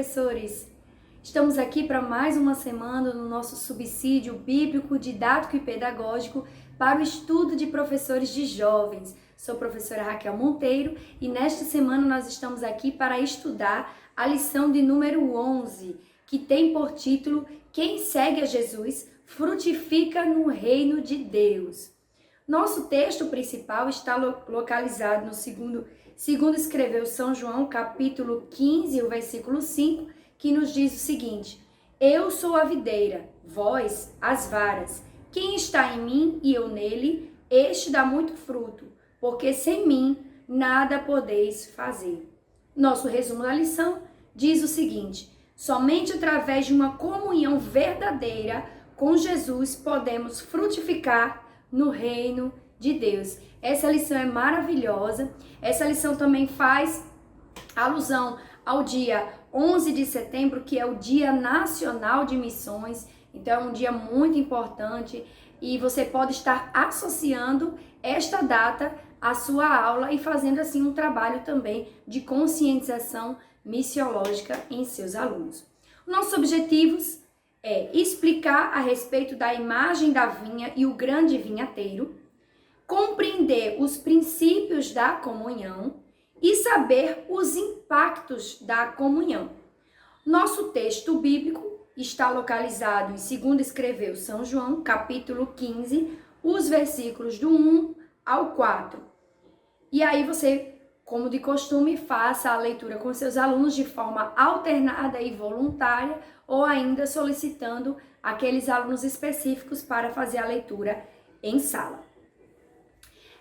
professores! Estamos aqui para mais uma semana no nosso subsídio bíblico, didático e pedagógico para o estudo de professores de jovens. Sou a professora Raquel Monteiro e nesta semana nós estamos aqui para estudar a lição de número 11, que tem por título Quem segue a Jesus frutifica no reino de Deus. Nosso texto principal está localizado no segundo escreveu São João, capítulo 15, o versículo 5, que nos diz o seguinte: Eu sou a videira, vós as varas. Quem está em mim e eu nele, este dá muito fruto, porque sem mim nada podeis fazer. Nosso resumo da lição diz o seguinte: somente através de uma comunhão verdadeira com Jesus podemos frutificar no reino de Deus. Essa lição é maravilhosa. Essa lição também faz alusão ao dia 11 de setembro, que é o Dia Nacional de Missões. Então é um dia muito importante e você pode estar associando esta data à sua aula e fazendo assim um trabalho também de conscientização missiológica em seus alunos. Nossos objetivos é explicar a respeito da imagem da vinha e o grande vinhateiro, compreender os princípios da comunhão e saber os impactos da comunhão. Nosso texto bíblico está localizado em 2 escreveu São João, capítulo 15, os versículos do 1 ao 4. E aí você, como de costume, faça a leitura com seus alunos de forma alternada e voluntária, ou ainda solicitando aqueles alunos específicos para fazer a leitura em sala.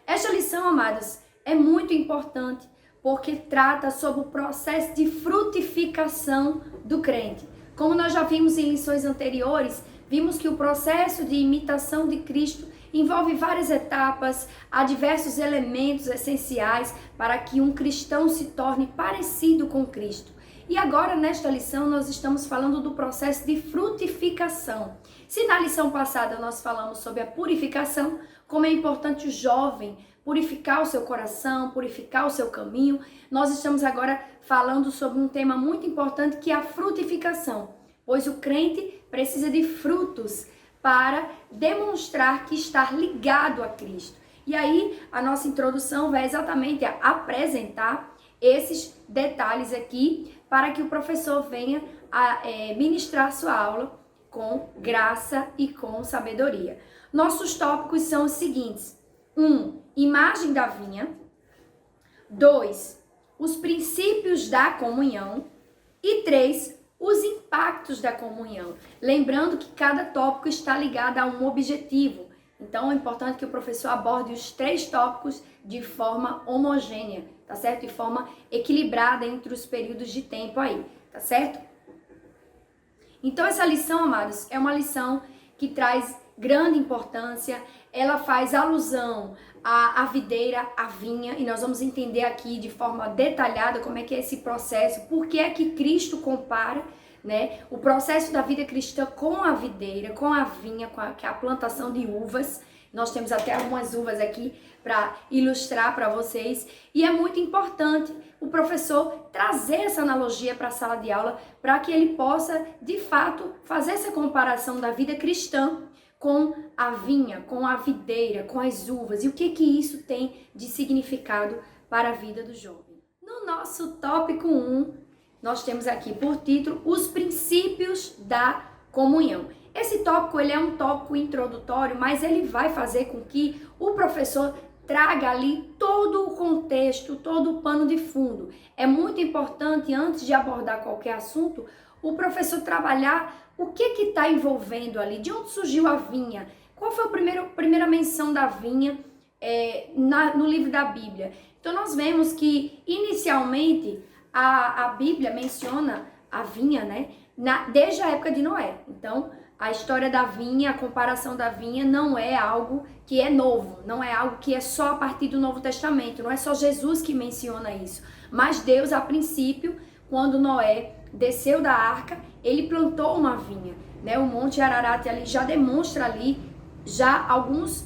Esta lição, amados, é muito importante porque trata sobre o processo de frutificação do crente. Como nós já vimos em lições anteriores, vimos que o processo de imitação de Cristo envolve várias etapas, há diversos elementos essenciais para que um cristão se torne parecido com Cristo. E agora, nesta lição, nós estamos falando do processo de frutificação. Se na lição passada nós falamos sobre a purificação, como é importante o jovem purificar o seu coração, purificar o seu caminho, nós estamos agora falando sobre um tema muito importante que é a frutificação, pois o crente precisa de frutos para demonstrar que está ligado a Cristo. E aí, a nossa introdução vai exatamente a apresentar esses detalhes aqui para que o professor venha a ministrar sua aula com graça e com sabedoria. Nossos tópicos são os seguintes: 1. Imagem da vinha. 2. Os princípios da comunhão. E 3. Os impactos da comunhão. Lembrando que cada tópico está ligado a um objetivo. Então é importante que o professor aborde os 3 tópicos de forma homogênea, tá certo? De forma equilibrada entre os períodos de tempo aí, tá certo? Então essa lição, amados, é uma lição que traz grande importância. Ela faz alusão à videira, à vinha, e nós vamos entender aqui de forma detalhada como é que é esse processo, por que é que Cristo compara, né, o processo da vida cristã com a videira, com a vinha, que é a plantação de uvas. Nós temos até algumas uvas aqui para ilustrar para vocês, e é muito importante o professor trazer essa analogia para a sala de aula, para que ele possa, de fato, fazer essa comparação da vida cristã com a vinha, com a videira, com as uvas, e o que isso tem de significado para a vida do jovem. No nosso tópico 1, nós temos aqui por título os princípios da comunhão. Esse tópico ele é um tópico introdutório, mas ele vai fazer com que o professor traga ali todo o contexto, todo o pano de fundo. É muito importante, antes de abordar qualquer assunto, o professor trabalhar o que está envolvendo ali, de onde surgiu a vinha, qual foi a primeira menção da vinha no livro da Bíblia. Então nós vemos que inicialmente a Bíblia menciona a vinha, né, desde a época de Noé. Então a história da vinha, a comparação da vinha não é algo que é novo, não é algo que é só a partir do Novo Testamento, não é só Jesus que menciona isso, mas Deus, a princípio, quando Noé desceu da arca, ele plantou uma vinha, né? O Monte Ararat ali já demonstra ali já alguns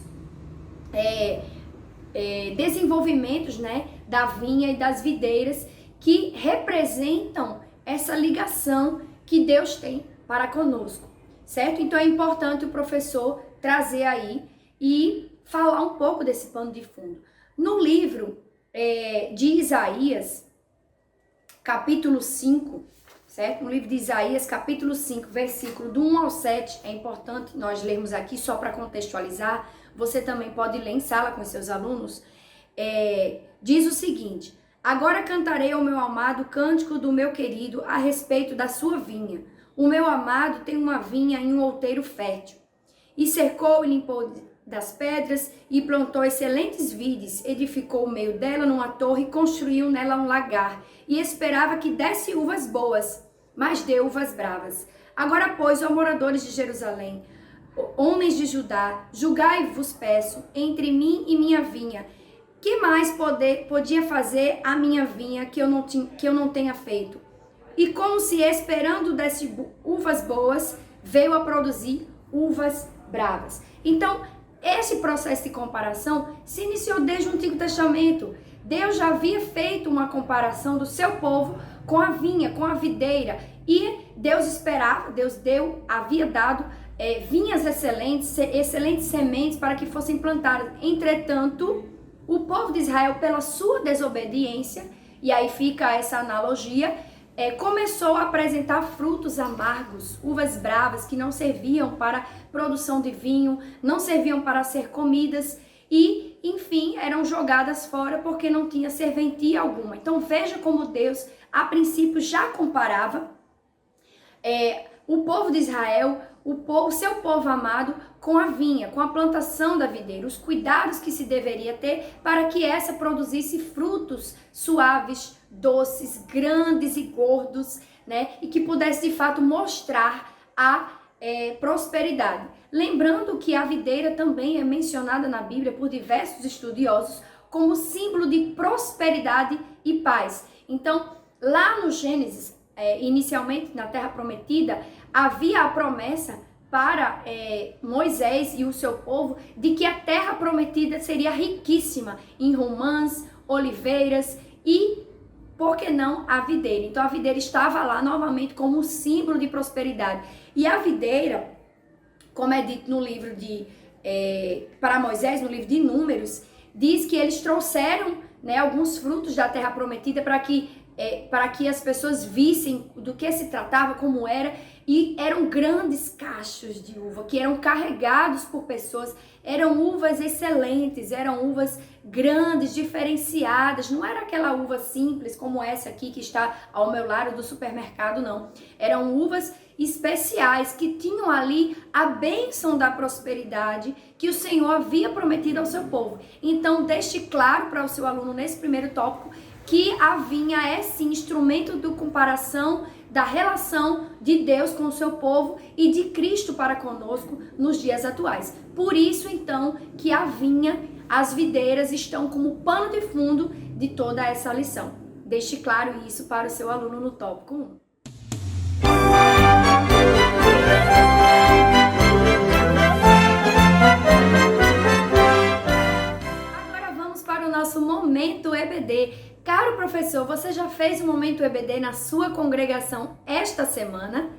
desenvolvimentos, né, da vinha e das videiras que representam essa ligação que Deus tem para conosco, certo? Então é importante o professor trazer aí e falar um pouco desse pano de fundo. No livro de Isaías, capítulo 5, certo? No livro de Isaías, capítulo 5, versículo do 1 ao 7, é importante nós lermos aqui só para contextualizar, você também pode ler em sala com seus alunos, diz o seguinte: agora cantarei ao meu amado cântico do meu querido a respeito da sua vinha. O meu amado tem uma vinha em um outeiro fértil, e cercou e limpou das pedras, e plantou excelentes vides, edificou o meio dela numa torre, construiu nela um lagar, e esperava que desse uvas boas, mas deu uvas bravas. Agora, pois, ó moradores de Jerusalém, homens de Judá, julgai-vos, peço, entre mim e minha vinha. Que mais podia fazer a minha vinha que eu não tenha feito? E como se esperando desse uvas boas, veio a produzir uvas bravas. Então, esse processo de comparação se iniciou desde o Antigo Testamento. Deus já havia feito uma comparação do seu povo com a vinha, com a videira. E Deus esperava, havia dado vinhas excelentes sementes para que fossem plantadas. Entretanto, o povo de Israel, pela sua desobediência, e aí fica essa analogia, começou a apresentar frutos amargos, uvas bravas que não serviam para produção de vinho, não serviam para ser comidas e, enfim, eram jogadas fora porque não tinha serventia alguma. Então veja como Deus, a princípio, já comparava o povo de Israel, seu povo amado, com a vinha, com a plantação da videira, os cuidados que se deveria ter para que essa produzisse frutos suaves, doces, grandes e gordos, né? E que pudesse de fato mostrar a prosperidade. Lembrando que a videira também é mencionada na Bíblia por diversos estudiosos como símbolo de prosperidade e paz. Então, lá no Gênesis, inicialmente na Terra Prometida, havia a promessa para Moisés e o seu povo de que a Terra Prometida seria riquíssima em romãs, oliveiras e, por que não, a videira. Então a videira estava lá novamente como símbolo de prosperidade. E a videira, como é dito no livro para Moisés, no livro de Números, diz que eles trouxeram, né, alguns frutos da Terra Prometida para que as pessoas vissem do que se tratava, como era, e eram grandes cachos de uva que eram carregados por pessoas, eram uvas excelentes, eram uvas grandes, diferenciadas, não era aquela uva simples como essa aqui que está ao meu lado do supermercado, não. Eram uvas especiais que tinham ali a bênção da prosperidade que o Senhor havia prometido ao seu povo. Então deixe claro para o seu aluno nesse primeiro tópico que a vinha é sim instrumento de comparação da relação de Deus com o seu povo e de Cristo para conosco nos dias atuais. Por isso então que a vinha, as videiras estão como pano de fundo de toda essa lição. Deixe claro isso para o seu aluno no tópico 1. Agora vamos para o nosso Momento EBD. Caro professor, você já fez o Momento EBD na sua congregação esta semana?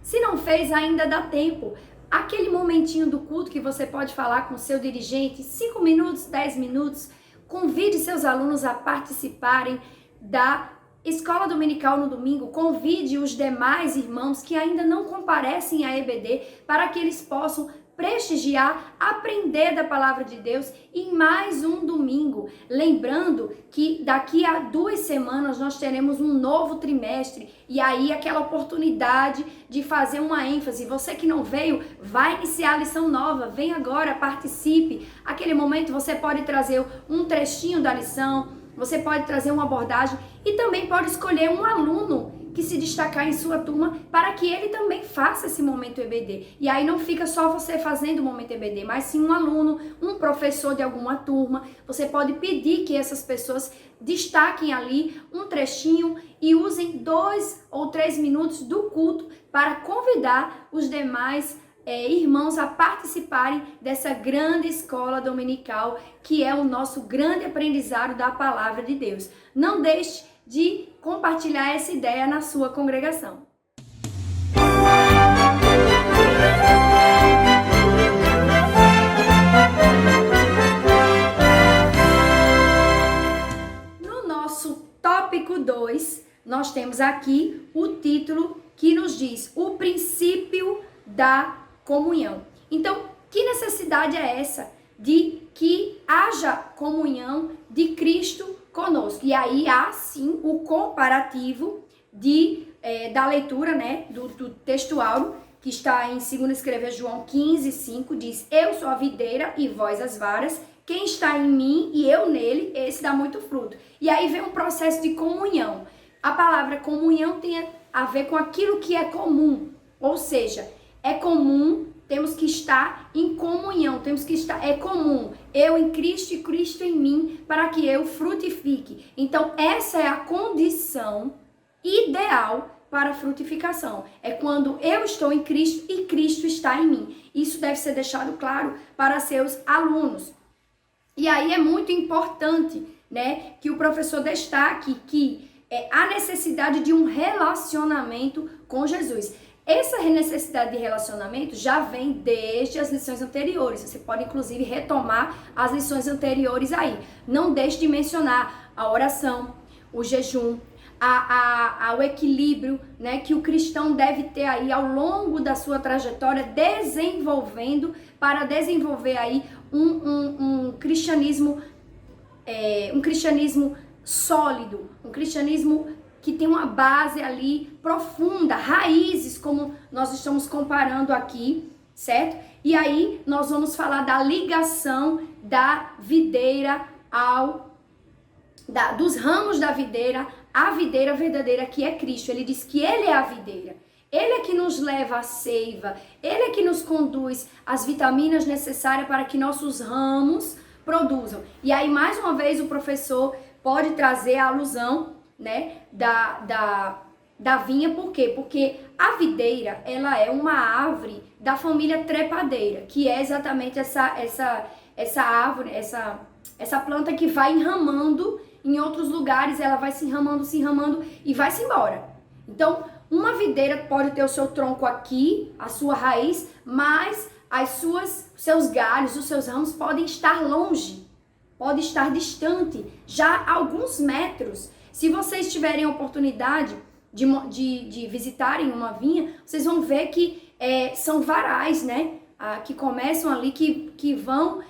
Se não fez, ainda dá tempo. Aquele momentinho do culto que você pode falar com o seu dirigente, 5 minutos, 10 minutos, convide seus alunos a participarem da escola dominical no domingo, convide os demais irmãos que ainda não comparecem à EBD para que eles possam prestigiar, aprender da palavra de Deus em mais um domingo. Lembrando que daqui a 2 semanas nós teremos um novo trimestre e aí aquela oportunidade de fazer uma ênfase. Você que não veio, vai iniciar a lição nova, vem agora, participe. Aquele momento você pode trazer um trechinho da lição, você pode trazer uma abordagem e também pode escolher um aluno que se destacar em sua turma para que ele também faça esse Momento EBD. E aí não fica só você fazendo o Momento EBD, mas sim um aluno, um professor de alguma turma. Você pode pedir que essas pessoas destaquem ali um trechinho e usem 2 ou 3 minutos do culto para convidar os demais irmãos a participarem dessa grande escola dominical que é o nosso grande aprendizado da palavra de Deus. Não deixe de compartilhar essa ideia na sua congregação. No nosso tópico 2, nós temos aqui o título que nos diz o princípio da comunhão. Então, que necessidade é essa de que haja comunhão de Cristo conosco? E aí há sim o comparativo da leitura, né, do textual, que está em 2 escreve João 15:5, diz: eu sou a videira e vós as varas, quem está em mim e eu nele, esse dá muito fruto. E aí vem um processo de comunhão. A palavra comunhão tem a ver com aquilo que é comum, ou seja, é comum, temos que estar em comunhão, é comum, eu em Cristo e Cristo em mim, para que eu frutifique. Então, essa é a condição ideal para a frutificação. É quando eu estou em Cristo e Cristo está em mim. Isso deve ser deixado claro para seus alunos. E aí é muito importante, né, que o professor destaque que há necessidade de um relacionamento com Jesus. Essa necessidade de relacionamento já vem desde as lições anteriores. Você pode, inclusive, retomar as lições anteriores aí. Não deixe de mencionar a oração, o jejum, o equilíbrio, né, que o cristão deve ter aí ao longo da sua trajetória, para desenvolver aí um cristianismo sólido, um cristianismo que tem uma base ali profunda, raízes, como nós estamos comparando aqui, certo? E aí nós vamos falar da ligação da videira dos ramos da videira à videira verdadeira, que é Cristo. Ele diz que ele é a videira. Ele é que nos leva à seiva, ele é que nos conduz as vitaminas necessárias para que nossos ramos produzam. E aí, mais uma vez, o professor pode trazer a alusão, né, da vinha. Por quê? Porque a videira, ela é uma árvore da família trepadeira, que é exatamente essa árvore, essa planta que vai enramando em outros lugares, ela vai se enramando e vai-se embora. Então, uma videira pode ter o seu tronco aqui, a sua raiz, mas seus galhos, os seus ramos podem estar longe, pode estar distante, já alguns metros. Se vocês tiverem a oportunidade de visitarem uma vinha, vocês vão ver que são varais, né? Que começam ali, que vão,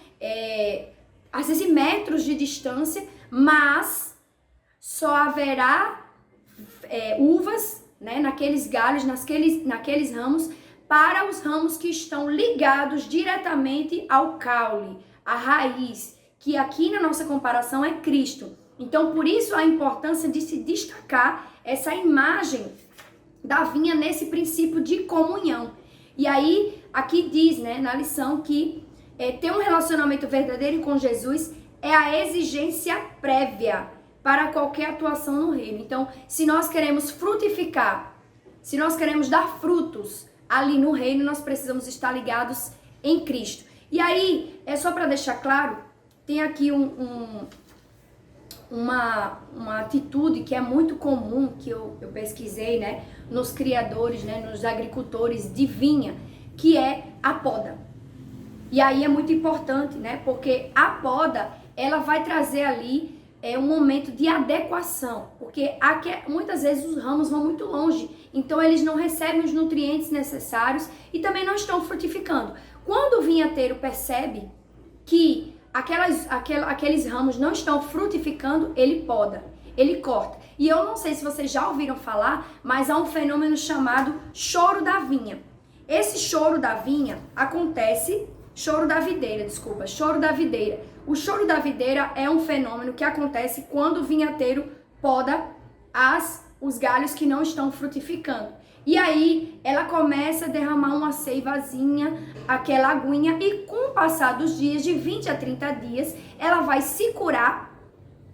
às vezes, metros de distância, mas só haverá uvas, né, naqueles galhos, naqueles ramos, para os ramos que estão ligados diretamente ao caule, à raiz, que aqui na nossa comparação é Cristo. Então, por isso a importância de se destacar essa imagem da vinha nesse princípio de comunhão. E aí, aqui diz, né, na lição, que ter um relacionamento verdadeiro com Jesus é a exigência prévia para qualquer atuação no reino. Então, se nós queremos frutificar, se nós queremos dar frutos ali no reino, nós precisamos estar ligados em Cristo. E aí, só para deixar claro, tem aqui uma atitude que é muito comum, que eu pesquisei, né, nos criadores, né, nos agricultores de vinha, que é a poda. E aí é muito importante, né, porque a poda, ela vai trazer ali um momento de adequação, porque muitas vezes os ramos vão muito longe, então eles não recebem os nutrientes necessários e também não estão frutificando. Quando o vinhateiro percebe que aqueles ramos não estão frutificando, ele poda, ele corta. E eu não sei se vocês já ouviram falar, mas há um fenômeno chamado choro da vinha. Esse choro da vinha acontece, choro da videira. O choro da videira é um fenômeno que acontece quando o vinhateiro poda os galhos que não estão frutificando. E aí ela começa a derramar uma seivazinha, aquela aguinha, e com o passar dos dias, de 20 a 30 dias, ela vai se curar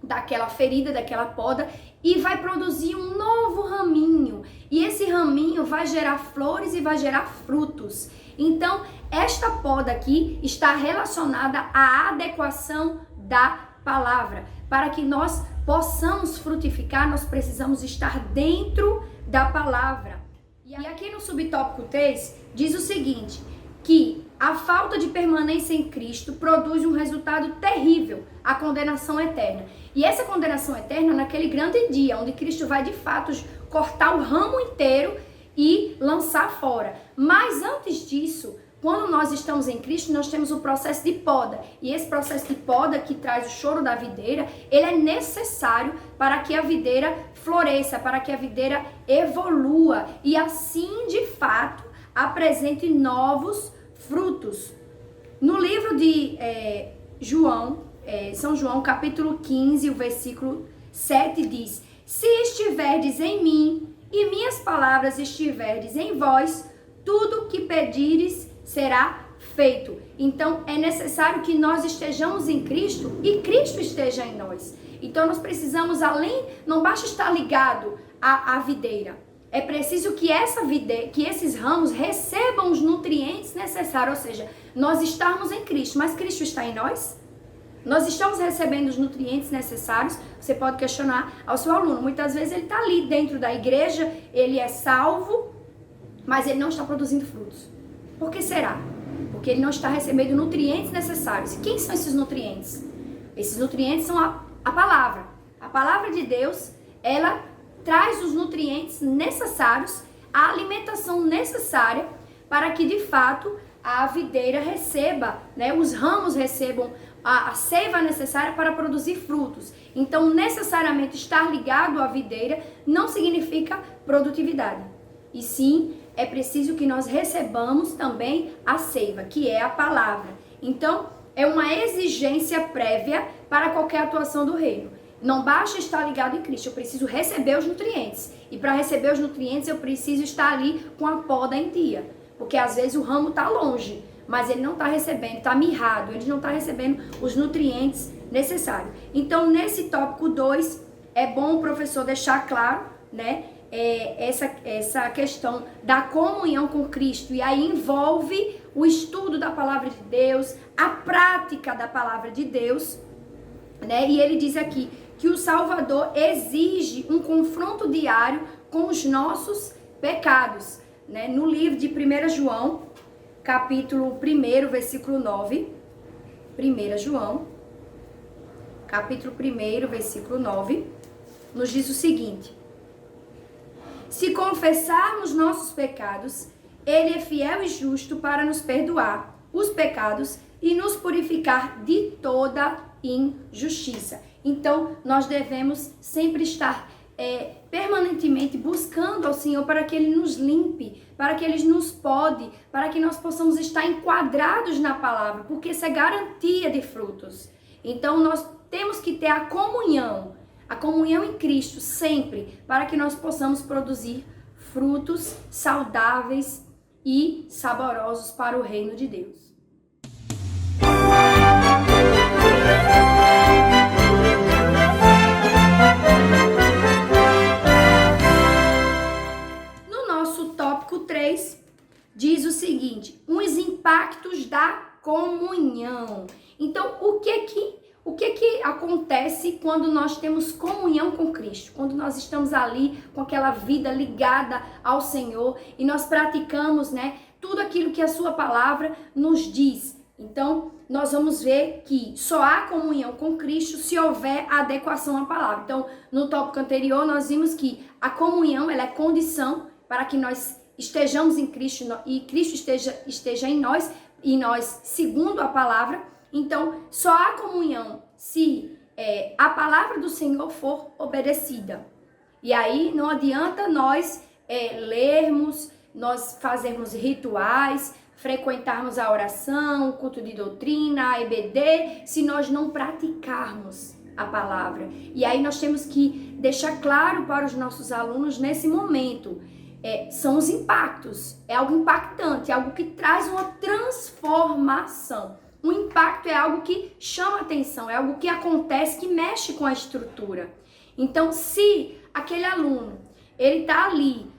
daquela ferida, daquela poda, e vai produzir um novo raminho. E esse raminho vai gerar flores e vai gerar frutos. Então, esta poda aqui está relacionada à adequação da palavra. Para que nós possamos frutificar, nós precisamos estar dentro da palavra. E aqui no subtópico 3 diz o seguinte, que a falta de permanência em Cristo produz um resultado terrível, a condenação eterna. E essa condenação eterna naquele grande dia, onde Cristo vai de fato cortar o ramo inteiro e lançar fora. Mas antes disso, quando nós estamos em Cristo, nós temos o processo de poda. E esse processo de poda que traz o choro da videira, ele é necessário para que a videira floresça, para que a videira evolua e assim, de fato, apresente novos frutos. No livro de São João, capítulo 15, o versículo 7 diz: Se estiverdes em mim e minhas palavras estiverdes em vós, tudo que pedires será feito. Então, é necessário que nós estejamos em Cristo e Cristo esteja em nós. Então, nós precisamos, não basta estar ligado à videira. É preciso que esses ramos recebam os nutrientes necessários, ou seja, nós estarmos em Cristo, mas Cristo está em nós? Nós estamos recebendo os nutrientes necessários? Você pode questionar ao seu aluno. Muitas vezes ele está ali dentro da igreja, ele é salvo, mas ele não está produzindo frutos. Por que será? Porque ele não está recebendo nutrientes necessários. Quem são esses nutrientes? Esses nutrientes são a palavra. A palavra de Deus, ela traz os nutrientes necessários, a alimentação necessária para que de fato a videira receba, os ramos recebam a seiva necessária para produzir frutos. Então, necessariamente estar ligado à videira não significa produtividade. E sim, é preciso que nós recebamos também a seiva, que é a palavra. Então, é uma exigência prévia para qualquer atuação do reino. Não basta estar ligado em Cristo, eu preciso receber os nutrientes. E para receber os nutrientes, eu preciso estar ali com a poda em dia. Porque às vezes o ramo está longe, mas ele não está recebendo, está mirrado, ele não está recebendo os nutrientes necessários. Então, nesse tópico 2, é bom o professor deixar claro, essa questão da comunhão com Cristo, e aí envolve o estudo da palavra de Deus, a prática da palavra de Deus, e ele diz aqui que o Salvador exige um confronto diário com os nossos pecados, no livro de 1 João, capítulo 1, versículo 9, 1 João, capítulo 1, versículo 9, nos diz o seguinte: Se confessarmos nossos pecados, Ele é fiel e justo para nos perdoar os pecados e nos purificar de toda injustiça. Então, nós devemos sempre estar permanentemente buscando ao Senhor para que Ele nos limpe, para que Ele nos pode, para que nós possamos estar enquadrados na palavra, porque isso é garantia de frutos. Então, nós temos que ter a comunhão em Cristo sempre, para que nós possamos produzir frutos saudáveis e saborosos para o reino de Deus. No nosso tópico 3, diz o seguinte: os impactos da comunhão. Então, o que acontece quando nós temos comunhão com Cristo? Quando nós estamos ali com aquela vida ligada ao Senhor e nós praticamos, tudo aquilo que a sua palavra nos diz. Então, nós vamos ver que só há comunhão com Cristo se houver adequação à palavra. Então, no tópico anterior, nós vimos que a comunhão ela é condição para que nós estejamos em Cristo e Cristo esteja em nós e nós segundo a palavra. Então, só há comunhão se a palavra do Senhor for obedecida. E aí não adianta nós lermos, nós fazermos rituais, frequentarmos a oração, o culto de doutrina, a EBD, se nós não praticarmos a palavra. E aí nós temos que deixar claro para os nossos alunos nesse momento. São os impactos. É algo impactante, é algo que traz uma transformação. O impacto é algo que chama atenção, é algo que acontece, que mexe com a estrutura. Então, se aquele aluno, ele está ali,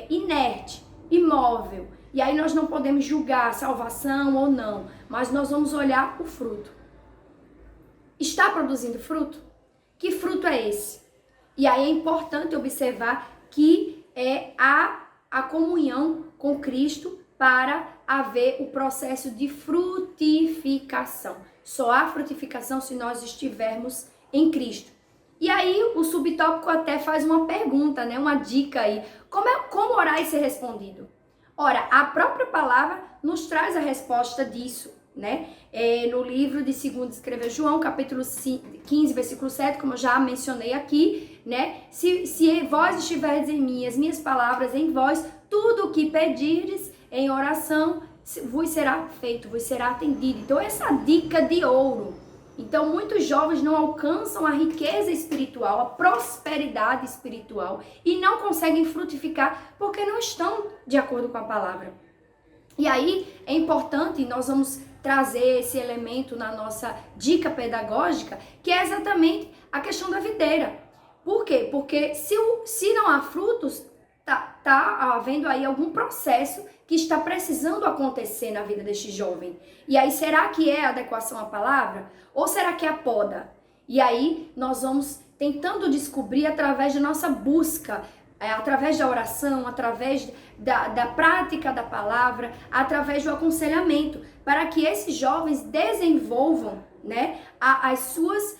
inerte, imóvel, e aí nós não podemos julgar a salvação ou não, mas nós vamos olhar o fruto. está produzindo fruto? Que fruto é esse? E aí é importante observar que há a comunhão com Cristo para haver o processo de frutificação. Só há frutificação se nós estivermos em Cristo. E aí o subtópico até faz uma pergunta, né? Uma dica aí. Como orar e ser respondido? Ora, a própria palavra nos traz a resposta disso, né? No livro de 2 escreveu João, capítulo 15, versículo 7, como eu já mencionei aqui, né? Se vós estiverdes em mim, as minhas palavras em vós, tudo o que pedirdes em oração vos será feito, vos será atendido. Então, essa dica de ouro. Então, muitos jovens não alcançam a riqueza espiritual, a prosperidade espiritual e não conseguem frutificar porque não estão de acordo com a palavra. E aí, é importante, nós vamos trazer esse elemento na nossa dica pedagógica, que é exatamente a questão da videira. Por quê? Porque se não há frutos, tá havendo aí algum processo que está precisando acontecer na vida deste jovem. E aí, será que é a adequação à palavra? Ou será que é a poda? E aí, nós vamos tentando descobrir através da nossa busca, através da oração, através da prática da palavra, através do aconselhamento, para que esses jovens desenvolvam, né, as suas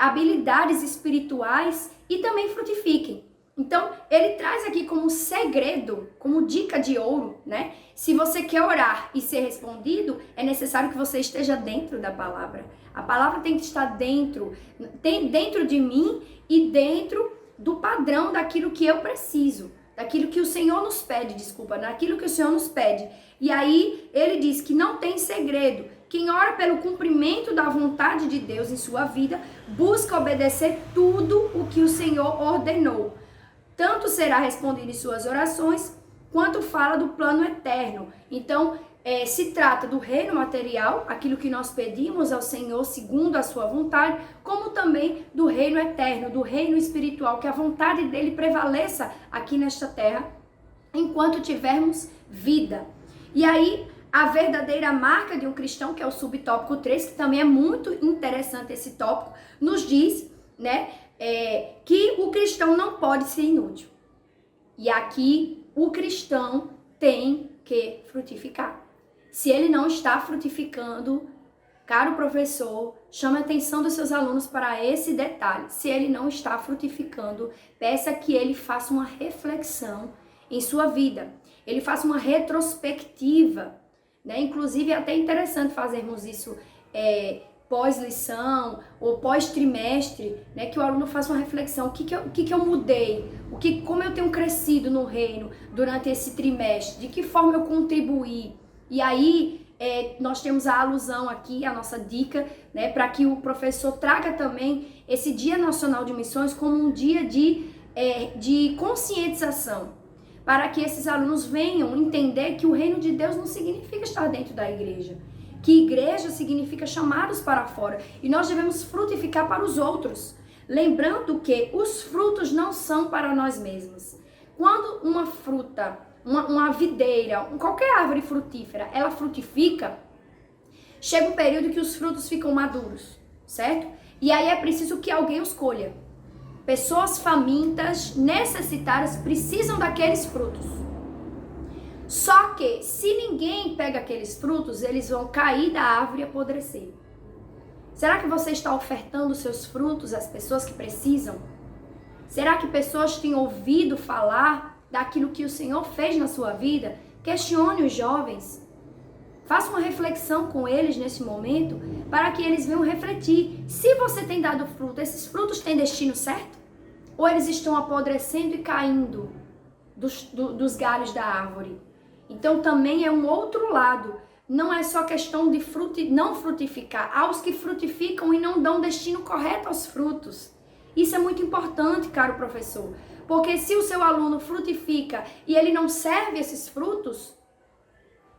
habilidades espirituais e também frutifiquem. Então, ele traz aqui como segredo, como dica de ouro, né? Se você quer orar e ser respondido, é necessário que você esteja dentro da palavra. A palavra tem que estar dentro de mim e dentro do padrão daquilo que eu preciso, daquilo que o Senhor nos pede, daquilo que o Senhor nos pede. E aí, ele diz que não tem segredo. Quem ora pelo cumprimento da vontade de Deus em sua vida, busca obedecer tudo o que o Senhor ordenou. Tanto será respondido em suas orações, quanto fala do plano eterno. Então, se trata do reino material, aquilo que nós pedimos ao Senhor segundo a sua vontade, como também do reino eterno, do reino espiritual, que a vontade dele prevaleça aqui nesta terra, enquanto tivermos vida. E aí, a verdadeira marca de um cristão, que é o subtópico 3, que também é muito interessante esse tópico, nos diz, né, que o cristão não pode ser inútil. E aqui o cristão tem que frutificar. Se ele não está frutificando, caro professor, chame a atenção dos seus alunos para esse detalhe. Se ele não está frutificando, peça que ele faça uma reflexão em sua vida. Ele faça uma retrospectiva, né? Inclusive é até interessante fazermos isso pós-lição ou pós-trimestre, né, que o aluno faça uma reflexão, o que eu mudei, como eu tenho crescido no reino durante esse trimestre, de que forma eu contribuí. E aí nós temos a alusão aqui, a nossa dica, né, para que o professor traga também esse Dia Nacional de Missões como um dia de conscientização, para que esses alunos venham entender que o reino de Deus não significa estar dentro da igreja, que igreja significa chamados para fora, e nós devemos frutificar para os outros, lembrando que os frutos não são para nós mesmos. Quando uma fruta, uma videira, qualquer árvore frutífera, ela frutifica, chega um período que os frutos ficam maduros, certo? E aí é preciso que alguém os colha. Pessoas famintas, necessitadas, precisam daqueles frutos. Só que, se ninguém pega aqueles frutos, eles vão cair da árvore e apodrecer. Será que você está ofertando seus frutos às pessoas que precisam? Será que pessoas têm ouvido falar daquilo que o Senhor fez na sua vida? Questione os jovens. Faça uma reflexão com eles nesse momento, para que eles venham refletir. Se você tem dado fruto, esses frutos têm destino certo? Ou eles estão apodrecendo e caindo dos galhos da árvore? Então também é um outro lado. Não é só questão de não frutificar. Há os que frutificam e não dão destino correto aos frutos. Isso é muito importante, caro professor. Porque se o seu aluno frutifica e ele não serve esses frutos,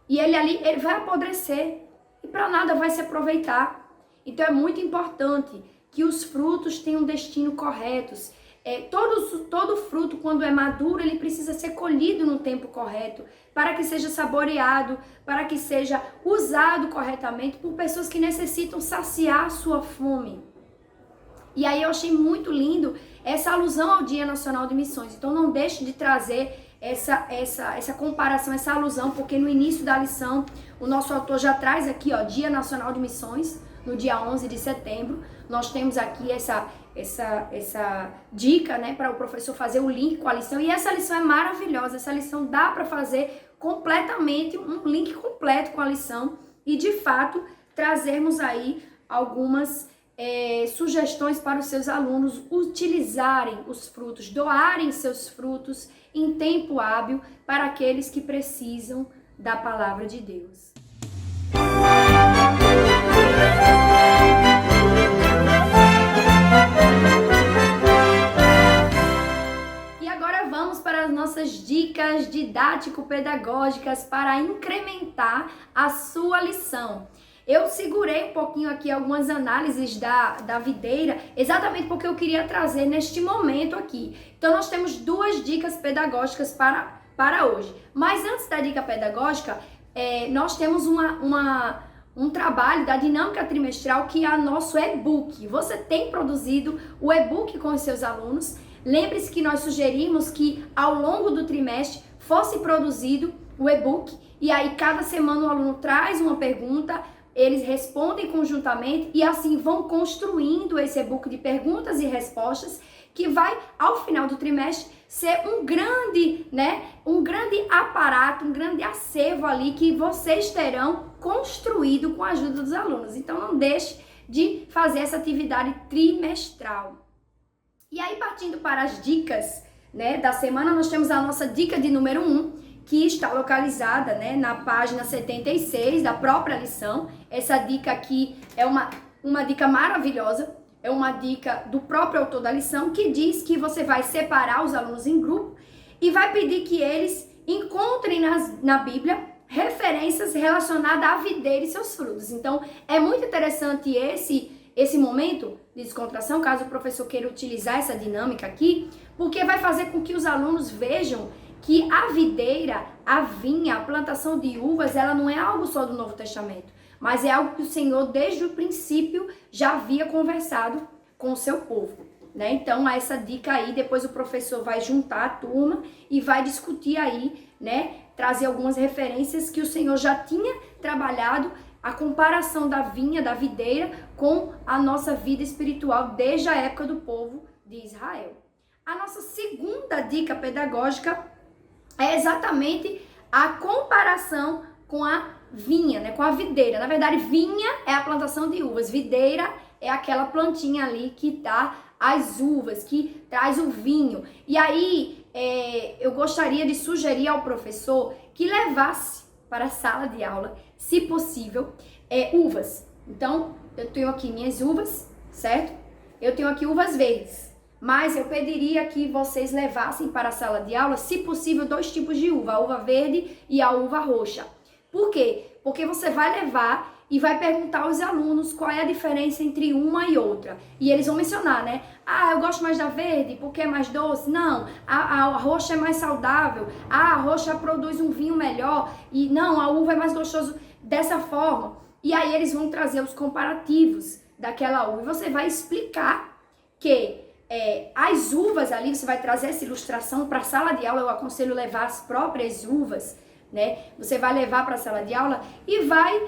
e ele vai apodrecer e para nada vai se aproveitar. Então é muito importante que os frutos tenham destino corretos. Todo fruto, quando é maduro, ele precisa ser colhido no tempo correto, para que seja saboreado, para que seja usado corretamente por pessoas que necessitam saciar sua fome. E aí eu achei muito lindo essa alusão ao Dia Nacional de Missões. Então não deixe de trazer essa comparação, essa alusão, porque no início da lição o nosso autor já traz aqui, ó, Dia Nacional de Missões, no dia 11 de setembro. Nós temos aqui essa dica, né, para o professor fazer o link com a lição. E essa lição é maravilhosa, essa lição dá para fazer completamente, um link completo com a lição e, de fato, trazermos aí algumas sugestões para os seus alunos utilizarem os frutos, doarem seus frutos em tempo hábil para aqueles que precisam da palavra de Deus. E agora vamos para as nossas dicas didático-pedagógicas para incrementar a sua lição. Eu segurei um pouquinho aqui algumas análises da videira, exatamente porque eu queria trazer neste momento aqui. Então nós temos 2 dicas pedagógicas para hoje. Mas antes da dica pedagógica, nós temos um trabalho da dinâmica trimestral que é o nosso e-book. Você tem produzido o e-book com os seus alunos? Lembre-se que nós sugerimos que ao longo do trimestre fosse produzido o e-book e aí cada semana o aluno traz uma pergunta, eles respondem conjuntamente e assim vão construindo esse e-book de perguntas e respostas que vai, ao final do trimestre, ser um grande aparato, um grande acervo ali que vocês terão construído com a ajuda dos alunos. Então não deixe de fazer essa atividade trimestral. E aí, partindo para as dicas, né, da semana, nós temos a nossa dica de número 1, que está localizada, né, na página 76 da própria lição. Essa dica aqui é uma dica maravilhosa, é uma dica do próprio autor da lição, que diz que você vai separar os alunos em grupo e vai pedir que eles encontrem na Bíblia referências relacionadas à videira e seus frutos. Então, é muito interessante esse momento de descontração, caso o professor queira utilizar essa dinâmica aqui, porque vai fazer com que os alunos vejam que a videira, a vinha, a plantação de uvas, ela não é algo só do Novo Testamento, mas é algo que o Senhor, desde o princípio, já havia conversado com o seu povo, né? Então, essa dica aí, depois o professor vai juntar a turma e vai discutir aí, né? Trazer algumas referências que o Senhor já tinha trabalhado, a comparação da vinha, da videira, com a nossa vida espiritual desde a época do povo de Israel. A nossa segunda dica pedagógica é exatamente a comparação com a vinha, né, com a videira. Na verdade, vinha é a plantação de uvas, videira é aquela plantinha ali que dá as uvas, que traz o vinho. E aí, eu gostaria de sugerir ao professor que levasse para a sala de aula, se possível, uvas. Então, eu tenho aqui minhas uvas, certo? Eu tenho aqui uvas verdes. Mas eu pediria que vocês levassem para a sala de aula, se possível, 2 tipos de uva, a uva verde e a uva roxa. Por quê? Porque você vai levar e vai perguntar aos alunos qual é a diferença entre uma e outra. E eles vão mencionar, né? Ah, eu gosto mais da verde porque é mais doce. Não, a roxa é mais saudável. Ah, a roxa produz um vinho melhor. E não, a uva é mais gostoso dessa forma. E aí eles vão trazer os comparativos daquela uva. E você vai explicar que as uvas ali, você vai trazer essa ilustração para a sala de aula. Eu aconselho levar as próprias uvas, né? Você vai levar para a sala de aula e vai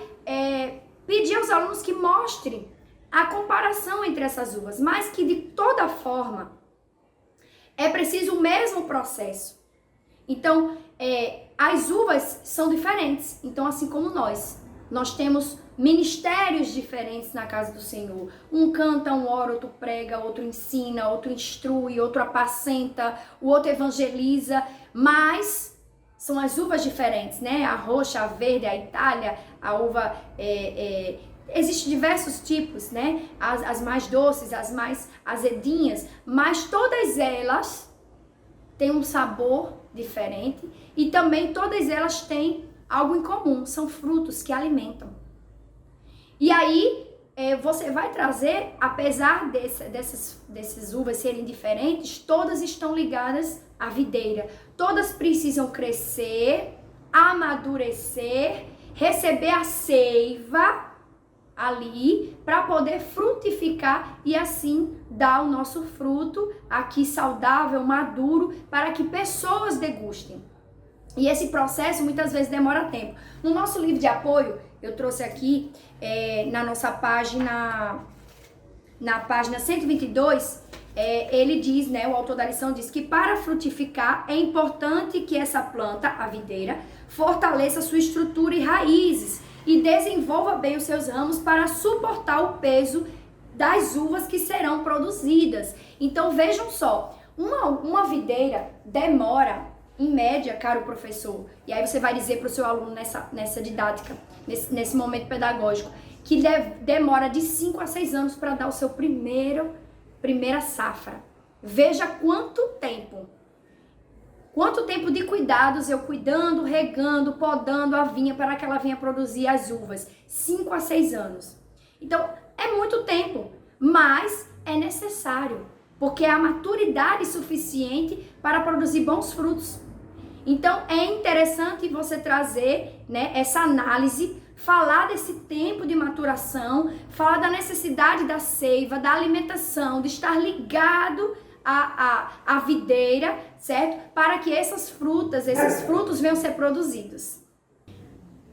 pedir aos alunos que mostrem a comparação entre essas uvas, mas que de toda forma é preciso o mesmo processo. Então, as uvas são diferentes. Então, assim como nós temos ministérios diferentes na casa do Senhor. Um canta, um ora, outro prega, outro ensina, outro instrui, outro apacenta, o outro evangeliza, mas são as uvas diferentes, né? A roxa, a verde, a Itália, a uva... Existem diversos tipos, né? As mais doces, as mais azedinhas, mas todas elas têm um sabor diferente e também todas elas têm algo em comum, são frutos que alimentam. E aí, você vai trazer, apesar dessas uvas serem diferentes, todas estão ligadas à videira. Todas precisam crescer, amadurecer, receber a seiva ali para poder frutificar e assim dar o nosso fruto aqui saudável, maduro, para que pessoas degustem. E esse processo muitas vezes demora tempo. No nosso livro de apoio, eu trouxe aqui na nossa página, na página 122, ele diz, né, o autor da lição diz que para frutificar é importante que essa planta, a videira, fortaleça sua estrutura e raízes e desenvolva bem os seus ramos para suportar o peso das uvas que serão produzidas. Então vejam só, uma videira demora, em média, caro professor, e aí você vai dizer para o seu aluno nessa didática, nesse momento pedagógico, que demora de 5 a 6 anos para dar o seu primeira safra. Veja quanto tempo de cuidados eu cuidando, regando, podando a vinha para que ela venha produzir as uvas. 5 a 6 anos. Então, é muito tempo, mas é necessário, porque é a maturidade suficiente para produzir bons frutos. Então, é interessante você trazer, né, essa análise, falar desse tempo de maturação, falar da necessidade da seiva, da alimentação, de estar ligado à videira, certo? Para que esses frutos venham ser produzidos.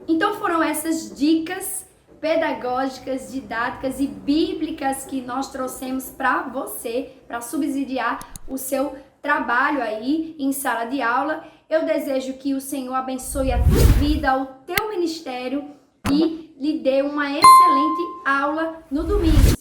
Então foram essas dicas pedagógicas, didáticas e bíblicas que nós trouxemos para você, para subsidiar o seu trabalho aí em sala de aula. Eu desejo que o Senhor abençoe a tua vida, o teu ministério e lhe dê uma excelente aula no domingo.